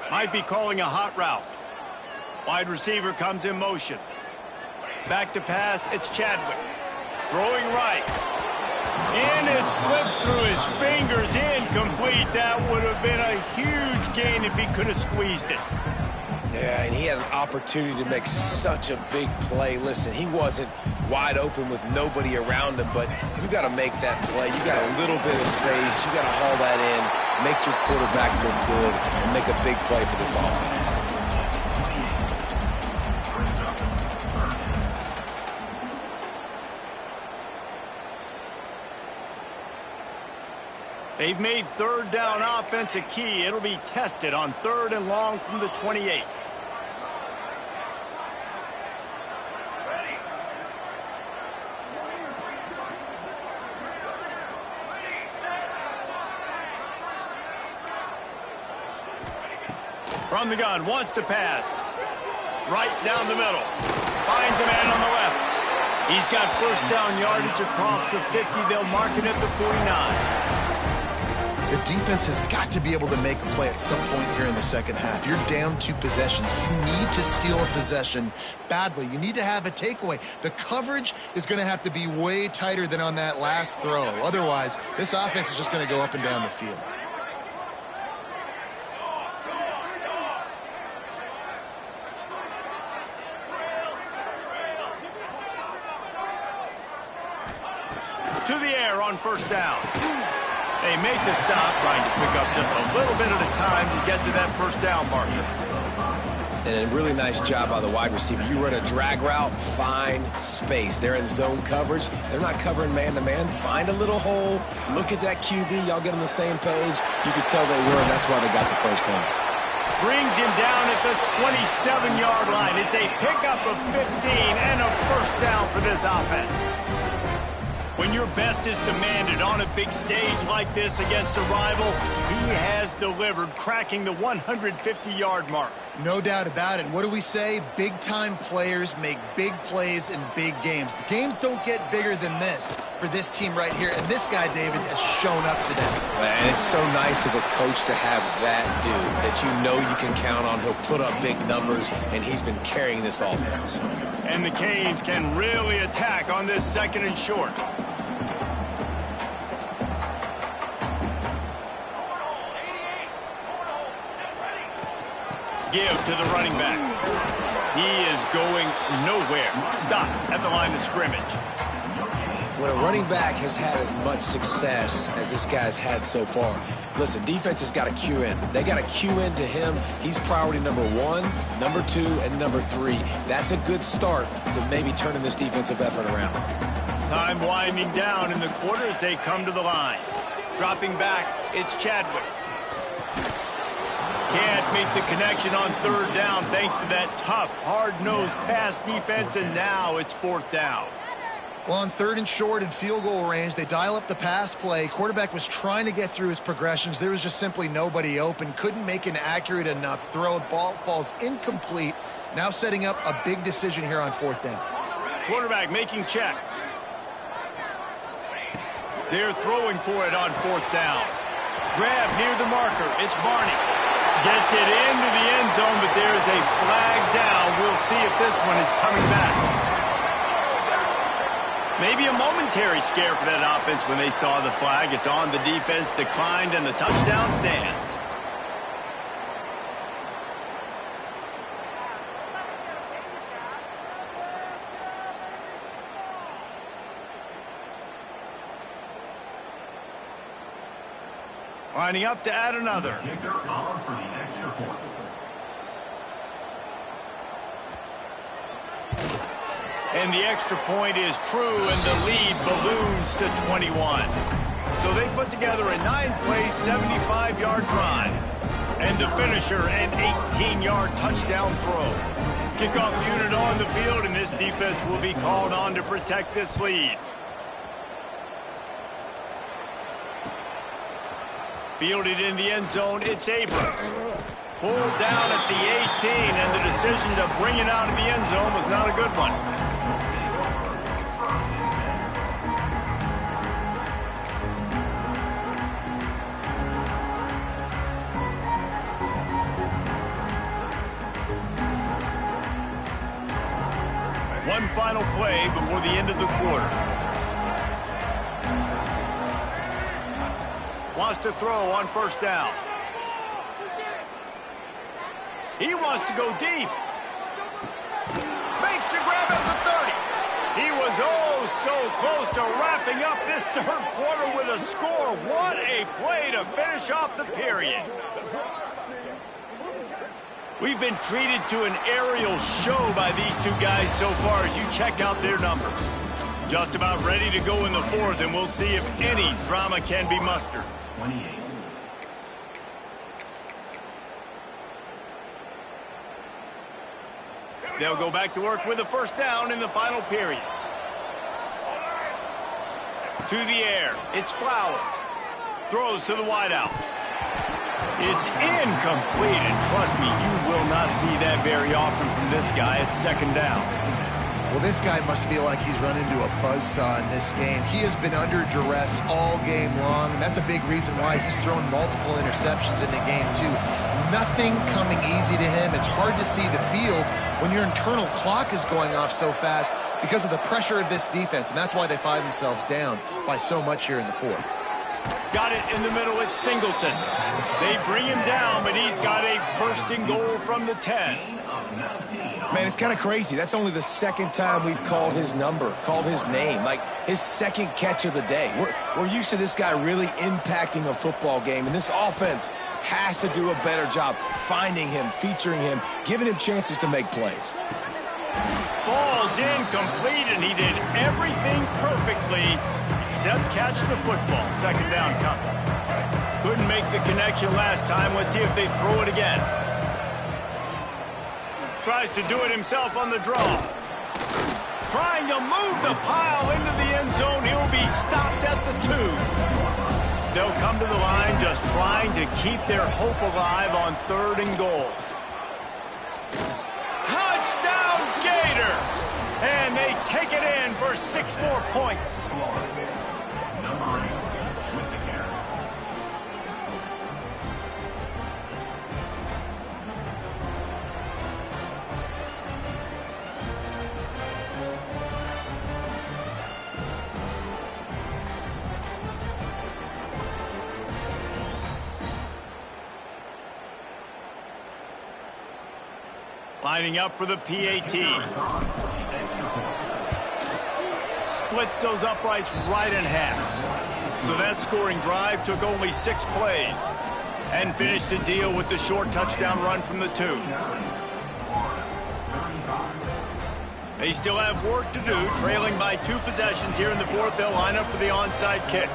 Might be calling a hot route. Wide receiver comes in motion. Back to pass, it's Chadwick. Throwing right. And it slips through his fingers, incomplete. That would have been a huge gain if he could have squeezed it. Yeah, and he had an opportunity to make such a big play. Listen, he wasn't wide open with nobody around him, but you got to make that play. You got a little bit of space. You got to haul that in, make your quarterback look good, and make a big play for this offense. They've made third down offense a key. It'll be tested on 3rd and long from the 28. From the gun, wants to pass. Right down the middle. Finds a man on the left. He's got first down yardage across the 50. They'll mark it at the 49. The defense has got to be able to make a play at some point here in the second half. You're down 2 possessions. You need to steal a possession badly. You need to have a takeaway. The coverage is going to have to be way tighter than on that last throw. Otherwise, this offense is just going to go up and down the field. To the air on first down. They make the stop, trying to pick up just a little bit at a time to get to that first down marker. And a really nice job by the wide receiver. You run a drag route, find space. They're in zone coverage. They're not covering man-to-man. Find a little hole. Look at that QB. Y'all get on the same page. You could tell they were, and that's why they got the first down. Brings him down at the 27-yard line. It's a pickup of 15 and a first down for this offense. When your best is demanded on a big stage like this against a rival, he has delivered, cracking the 150-yard mark. No doubt about it. What do we say? Big-time players make big plays in big games. The games don't get bigger than this for this team right here, and this guy, David, has shown up today. And it's so nice as a coach to have that dude that you know you can count on. He'll put up big numbers, and he's been carrying this offense. And the Canes can really attack on this 2nd and short. Give to the running back. He is going nowhere. Stop at the line of scrimmage. when a running back has had as much success as this guy's had so far, listen, defense has got to cue in. They got to cue in to him. He's priority number 1, number 2, and number 3. That's a good start to maybe turning this defensive effort around. Time winding down in the quarter as they come to the line. Dropping back, it's Chadwick. Can't make the connection on third down thanks to that tough, hard-nosed pass defense, and now it's fourth down. Well, on third and short and field goal range, they dial up the pass play. Quarterback was trying to get through his progressions. There was just simply nobody open. Couldn't make an accurate enough throw. Ball falls incomplete. Now setting up a big decision here on fourth down. Quarterback making checks. They're throwing for it on fourth down. Grab near the marker. It's Barney. Gets it into the end zone, but there's a flag down. We'll see if this one is coming back. Maybe a momentary scare for that offense when they saw the flag. It's on, the defense declined, and the touchdown stands. Lining up to add another. And the extra point is true, and the lead balloons to 21. So they put together a 9-play, 75-yard drive. And the finisher, an 18-yard touchdown throw. Kickoff unit on the field, and this defense will be called on to protect this lead. Fielded in the end zone, it's Abrams. Pulled down at the 18, and the decision to bring it out of the end zone was not a good one. One final play before the end of the quarter. Wants to throw on first down. He wants to go deep. Makes the grab at the 30. He was oh so close to wrapping up this third quarter with a score. What a play to finish off the period. We've been treated to an aerial show by these two guys so far as you check out their numbers. Just about ready to go in the fourth, and we'll see if any drama can be mustered. 28. They'll go back to work with a first down in the final period. To the air, it's Flowers. Throws to the wideout. It's incomplete, and trust me, you will not see that very often from this guy at second down. Well, this guy must feel like he's run into a buzzsaw in this game. He has been under duress all game long, and that's a big reason why he's thrown multiple interceptions in the game, too. Nothing coming easy to him. It's hard to see the field when your internal clock is going off so fast because of the pressure of this defense, and that's why they find themselves down by so much here in the fourth. Got it in the middle, it's Singleton. They bring him down, but he's got a first and goal from the 10. Man, it's kind of crazy. That's only the second time we've called his number, called his name, like his second catch of the day. We're used to this guy really impacting a football game, and this offense has to do a better job finding him, featuring him, giving him chances to make plays. Falls incomplete, and he did everything perfectly except catch the football. Second down coming. Couldn't make the connection last time. Let's see if they throw it again. Tries to do it himself on the draw. Trying to move the pile into the end zone. He'll be stopped at the 2. They'll come to the line just trying to keep their hope alive on third and goal. Touchdown Gators! And they take it in for 6 more points. Lining up for the PAT. splits those uprights right in half. So that scoring drive took only 6 plays and finished the deal with the short touchdown run from the 2. They still have work to do, trailing by 2 possessions here in the 4th. They'll line up for the onside kick.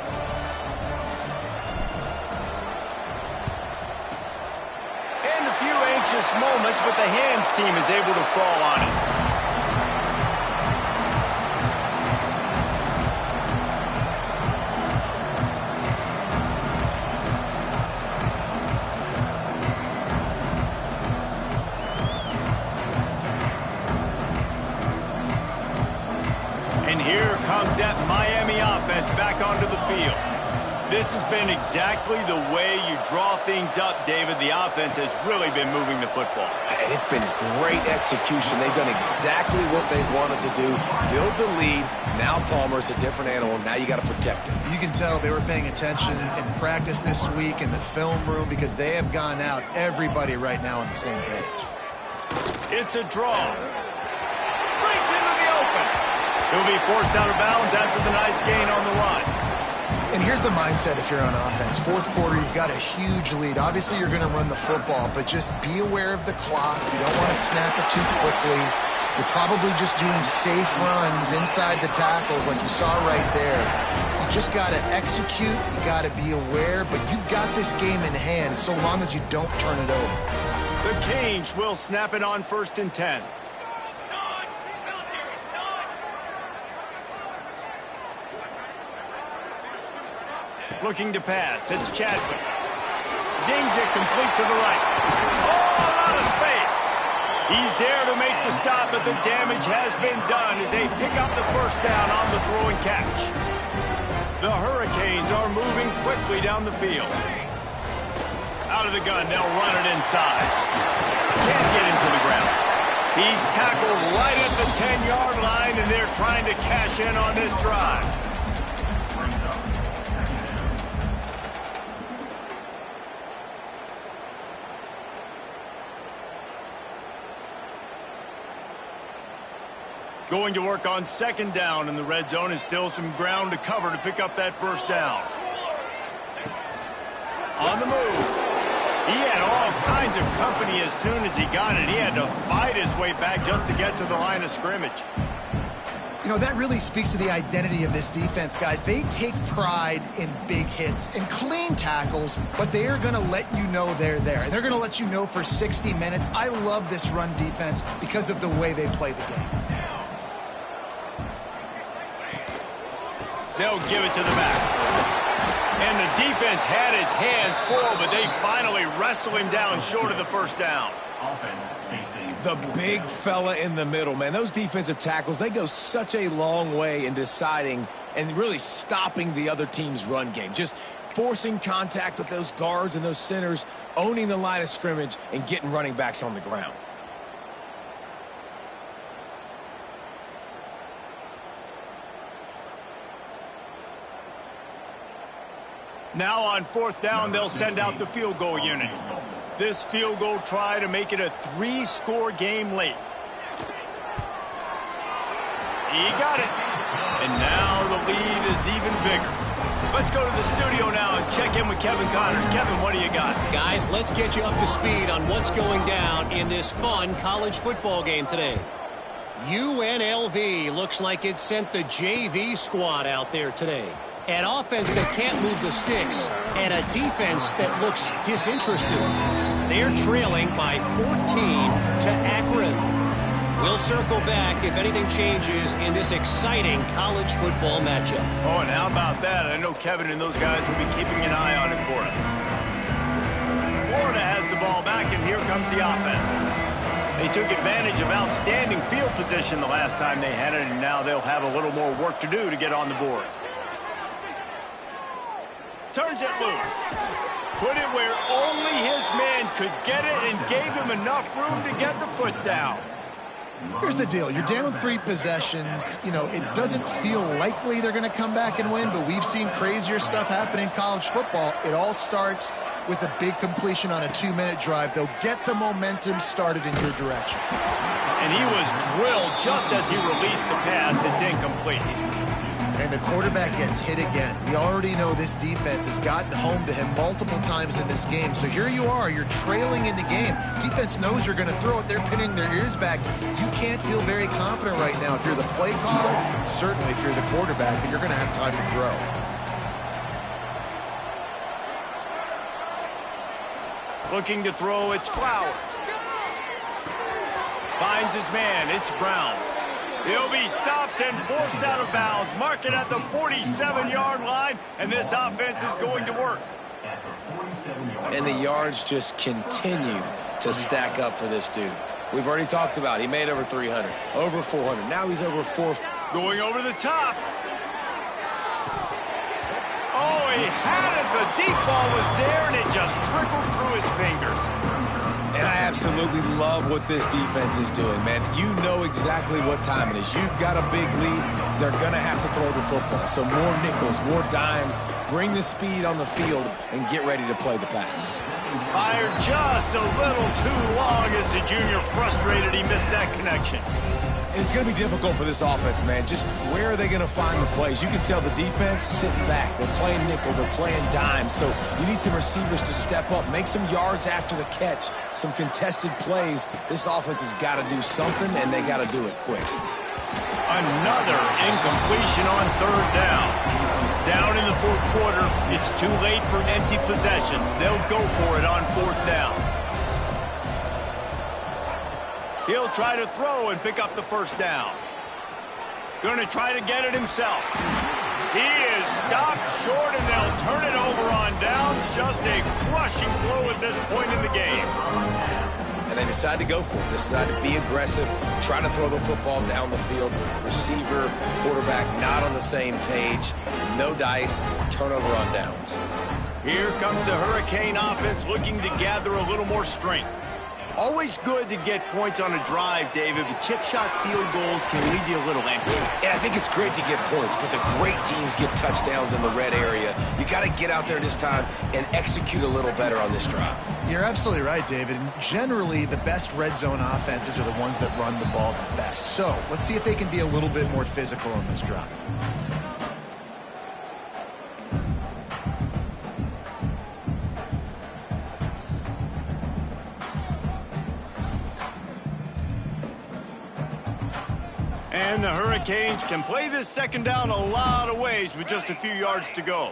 And a few anxious moments, but the hands team is able to fall on it. And here comes that Miami offense back onto the field. This has been exactly the way you draw things up, David. The offense has really been moving the football. And it's been great execution. They've done exactly what they've wanted to do. Build the lead. Now Palmer's a different animal. Now you got to protect him. You can tell they were paying attention in practice this week in the film room because they have gone out, everybody right now on the same page. It's a draw. Breaks into the open. He'll be forced out of bounds after the nice gain on the run. And here's the mindset if you're on offense. 4th quarter, you've got a huge lead. Obviously, you're going to run the football, but just be aware of the clock. You don't want to snap it too quickly. You're probably just doing safe runs inside the tackles like you saw right there. You just got to execute. You got to be aware, but you've got this game in hand so long as you don't turn it over. The Canes will snap it on 1st and 10. Looking to pass. It's Chadwick. Zings it complete to the right. Oh, a lot of space. He's there to make the stop, but the damage has been done as they pick up the 1st down on the throw and catch. The Hurricanes are moving quickly down the field. Out of the gun, they'll run it inside. Can't get him to the ground. He's tackled right at the 10-yard line, and they're trying to cash in on this drive. Going to work on 2nd down in the red zone, and still some ground to cover to pick up that 1st down. On the move. He had all kinds of company as soon as he got it. He had to fight his way back just to get to the line of scrimmage. You know, that really speaks to the identity of this defense, guys. They take pride in big hits and clean tackles, but they are going to let you know they're there. And they're going to let you know for 60 minutes. I love this run defense because of the way they play the game. They'll give it to the back. And the defense had his hands full, but they finally wrestle him down short of the 1st down. The big fella in the middle, man. Those defensive tackles, they go such a long way in deciding and really stopping the other team's run game. Just forcing contact with those guards and those centers, owning the line of scrimmage, and getting running backs on the ground. Now on 4th down, they'll send out the field goal unit. This field goal try to make it a 3-score game late. He got it. And now the lead is even bigger. Let's go to the studio now and check in with Kevin Connors. Kevin, what do you got? Guys, let's get you up to speed on what's going down in this fun college football game today. UNLV looks like it sent the JV squad out there today. An offense that can't move the sticks, and a defense that looks disinterested. They're trailing by 14 to Akron. We'll circle back if anything changes in this exciting college football matchup. Oh, and how about that? I know Kevin and those guys will be keeping an eye on it for us. Florida has the ball back, and here comes the offense. They took advantage of outstanding field position the last time they had it, and now they'll have a little more work to do to get on the board. Turns it loose. Put it where only his man could get it and gave him enough room to get the foot down. Here's the deal. You're down 3 possessions. You know, it doesn't feel likely they're going to come back and win, but we've seen crazier stuff happen in college football. It all starts with a big completion on a 2-minute drive. They'll get the momentum started in your direction. And he was drilled just as he released the pass. It's incomplete. And the quarterback gets hit again. We already know this defense has gotten home to him multiple times in this game. So here you are, you're trailing in the game. Defense knows you're going to throw it. They're pinning their ears back. You can't feel very confident right now. If you're the play caller, certainly if you're the quarterback, that you're going to have time to throw. Looking to throw, it's Flowers. Finds his man, it's Brown. He'll be stopped and forced out of bounds. Mark it at the 47-yard line, and this offense is going to work. And the yards just continue to stack up for this dude. We've already talked about it. He made over 300, over 400. Now he's over 400. Going over the top. Oh, he had it. The deep ball was there, and it just trickled through his fingers. And I absolutely love what this defense is doing, man. You know exactly what time it is. You've got a big lead. They're going to have to throw the football. So more nickels, more dimes. Bring the speed on the field and get ready to play the pass. Fired just a little too long as the junior frustrated. He missed that connection. And it's going to be difficult for this offense, man. Just where are they going to find the plays? You can tell the defense sitting back. They're playing nickel. They're playing dime. So you need some receivers to step up, make some yards after the catch, some contested plays. This offense has got to do something, and they got to do it quick. Another incompletion on third down. Down in the fourth quarter, it's too late for empty possessions. They'll go for it on fourth down. He'll try to throw and pick up the first down. Going to try to get it himself. He is stopped short, and they'll turn it over on downs. Just a crushing blow at this point in the game. And they decide to go for it. They decide to be aggressive, try to throw the football down the field. Receiver, quarterback not on the same page. No dice, turnover on downs. Here comes the Hurricane offense looking to gather a little more strength. Always good to get points on a drive, David, but chip shot field goals can leave you a little empty. And I think it's great to get points, but the great teams get touchdowns in the red area. You got to get out there this time and execute a little better on this drive. You're absolutely right, David. And generally, the best red zone offenses are the ones that run the ball the best. So let's see if they can be a little bit more physical on this drive. And the Hurricanes can play this second down a lot of ways with just a few yards to go.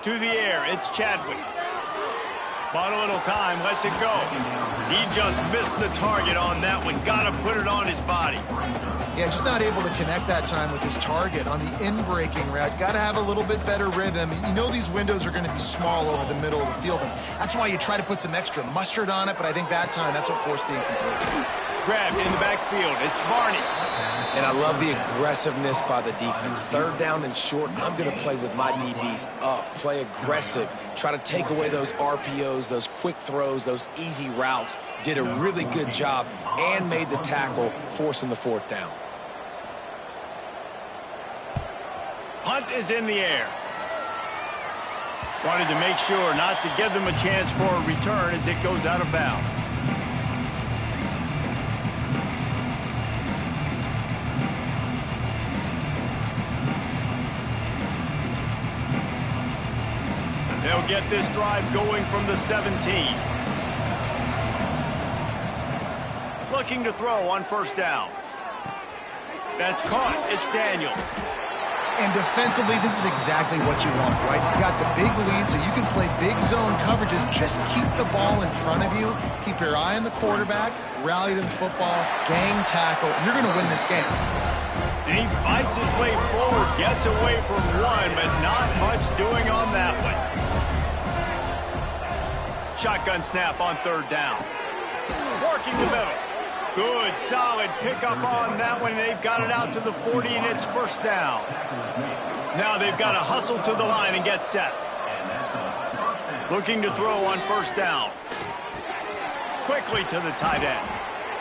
To the air, it's Chadwick. Bought a little time, lets it go. He just missed the target on that one. Got to put it on his body. Yeah, just not able to connect that time with his target on the in-breaking route. Got to have a little bit better rhythm. You know these windows are going to be small over the middle of the field, and that's why you try to put some extra mustard on it, but I think that time, that's what forced the incompletion. Grabbed in the backfield, it's Barney. And I love the aggressiveness by the defense. Third down and short, I'm going to play with my DBs up, play aggressive, try to take away those RPOs, those quick throws, those easy routes. Did a really good job and made the tackle, forcing the fourth down. Punt is in the air. Wanted to make sure not to give them a chance for a return as it goes out of bounds. They'll get this drive going from the 17. Looking to throw on first down. That's caught. It's Daniels. And defensively, this is exactly what you want, right? You got the big lead, so you can play big zone coverages. Just keep the ball in front of you. Keep your eye on the quarterback. Rally to the football. Gang tackle. And you're going to win this game. And he fights his way forward. Gets away from one, but not much doing on that one. Shotgun snap on third down. Working the middle. Good, solid pickup on that one. They've got it out to the 40, and it's first down. Now they've got to hustle to the line and get set. Looking to throw on first down. Quickly to the tight end.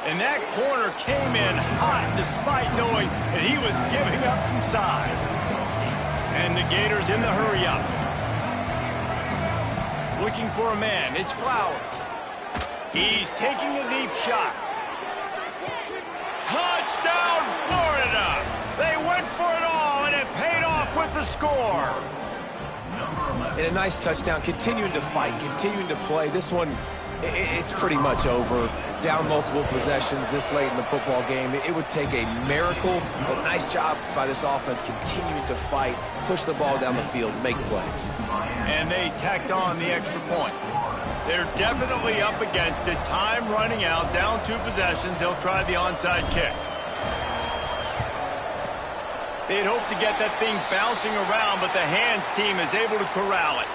And that corner came in hot despite knowing that he was giving up some size. And the Gators in the hurry up. Looking for a man. It's Flowers. He's taking a deep shot. Touchdown, Florida! They went for it all, and it paid off with the score. And a nice touchdown, continuing to fight, continuing to play. This one, it's pretty much over. Down multiple possessions this late in the football game. It would take a miracle, but nice job by this offense continuing to fight, push the ball down the field, make plays. And they tacked on the extra point. They're definitely up against it. Time running out, down 2 possessions. They'll try the onside kick. They'd hope to get that thing bouncing around, but the hands team is able to corral it.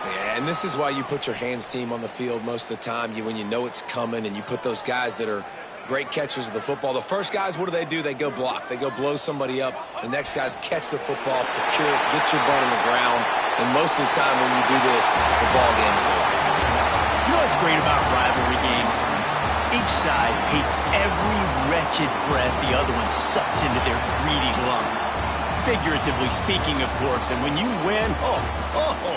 Yeah, and this is why you put your hands team on the field most of the time. When you know it's coming, and you put those guys that are great catchers of the football. The first guys, what do? They go block. They go blow somebody up. The next guys catch the football, secure it, get your butt on the ground. And most of the time when you do this, the ball game is over. You know what's great about rivalry games? Each side hates every wretched breath the other one sucks into their greedy lungs. Figuratively speaking, of course. And when you win,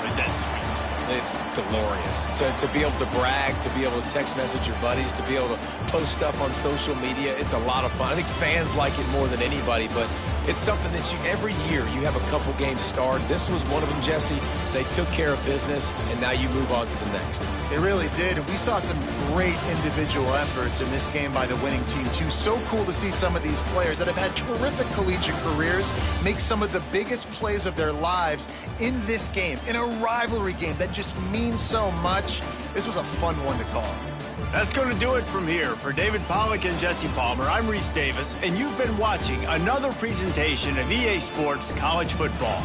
is that sweet. It's glorious to be able to brag, to be able to text message your buddies, to be able to post stuff on social media. It's a lot of fun. I think fans like it more than anybody, but it's something that every year you have a couple games start. This was one of them, Jesse. They took care of business, and now you move on to the next. They really did, and we saw some great individual efforts in this game by the winning team, too. So cool to see some of these players that have had terrific collegiate careers make some of the biggest plays of their lives in this game, in a rivalry game that just means so much. This was a fun one to call. That's going to do it from here. For David Pollack and Jesse Palmer, I'm Reese Davis, and you've been watching another presentation of EA Sports College Football.